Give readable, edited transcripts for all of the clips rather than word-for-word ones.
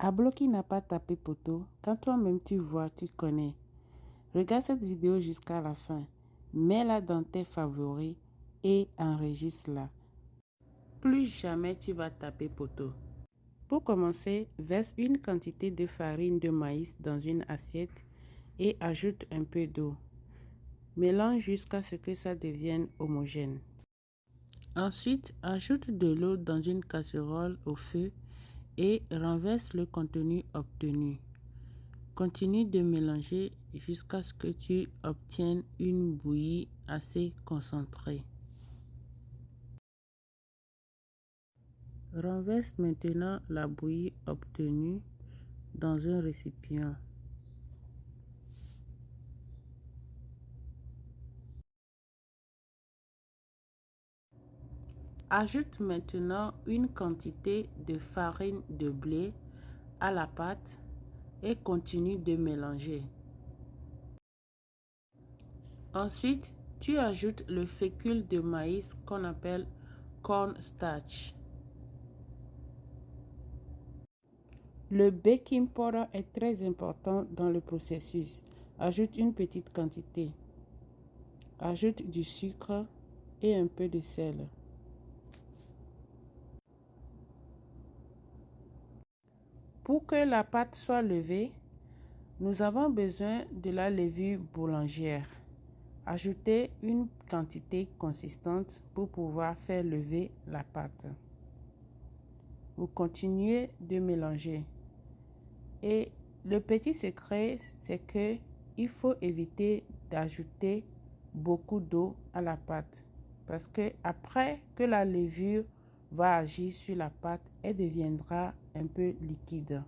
Ablo qui n'a pas tapé poteau, quand toi-même tu vois, tu connais. Regarde cette vidéo jusqu'à la fin. Mets-la dans tes favoris et enregistre-la. Plus jamais tu vas taper poteau. Pour commencer, verse une quantité de farine de maïs dans une assiette et ajoute un peu d'eau. Mélange jusqu'à ce que ça devienne homogène. Ensuite, ajoute de l'eau dans une casserole au feu et renverse le contenu obtenu. Continue de mélanger jusqu'à ce que tu obtiennes une bouillie assez concentrée. Renverse maintenant la bouillie obtenue dans un récipient. Ajoute maintenant une quantité de farine de blé à la pâte et continue de mélanger. Ensuite, tu ajoutes le fécule de maïs qu'on appelle cornstarch. Le baking powder est très important dans le processus. Ajoute une petite quantité. Ajoute du sucre et un peu de sel. Pour que la pâte soit levée, nous avons besoin de la levure boulangère. Ajoutez une quantité consistante pour pouvoir faire lever la pâte. Vous continuez de mélanger. Et le petit secret, c'est que il faut éviter d'ajouter beaucoup d'eau à la pâte. Parce que après que la levure va agir sur la pâte, elle deviendra un peu liquide.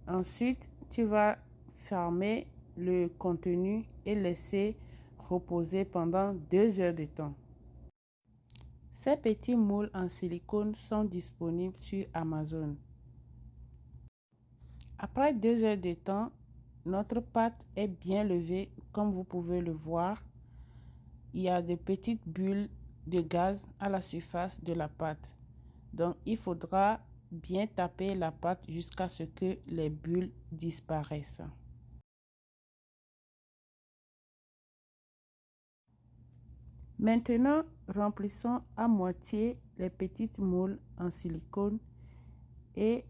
Ensuite, tu vas fermer le contenu et laisser reposer pendant 2 heures de temps. Ces petits moules en silicone sont disponibles sur Amazon. Après 2 heures de temps, notre pâte est bien levée, comme vous pouvez le voir. Il y a des petites bulles de gaz à la surface de la pâte. Donc, il faudra bien taper la pâte jusqu'à ce que les bulles disparaissent. Maintenant, remplissons à moitié les petites moules en silicone et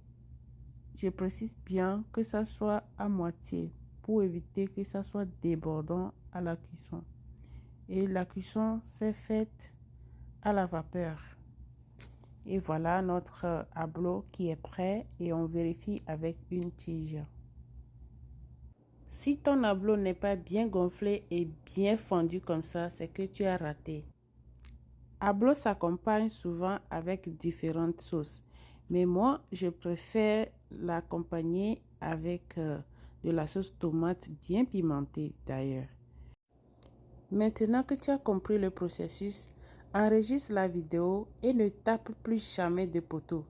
je précise bien que ça soit à moitié pour éviter que ça soit débordant à la cuisson. Et la cuisson s'est faite à la vapeur. Et voilà notre ablo qui est prêt et on vérifie avec une tige. Si ton ablo n'est pas bien gonflé et bien fondu comme ça, c'est que tu as raté. Ablo s'accompagne souvent avec différentes sauces. Mais moi, je préfère l'accompagner avec de la sauce tomate bien pimentée d'ailleurs. Maintenant que tu as compris le processus, enregistre la vidéo et ne tape plus jamais de poteau.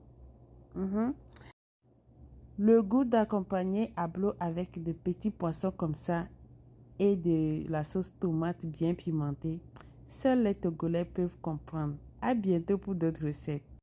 Le goût d'accompagner ablo avec de petits poissons comme ça et de la sauce tomate bien pimentée, seuls les Togolais peuvent comprendre. À bientôt pour d'autres recettes.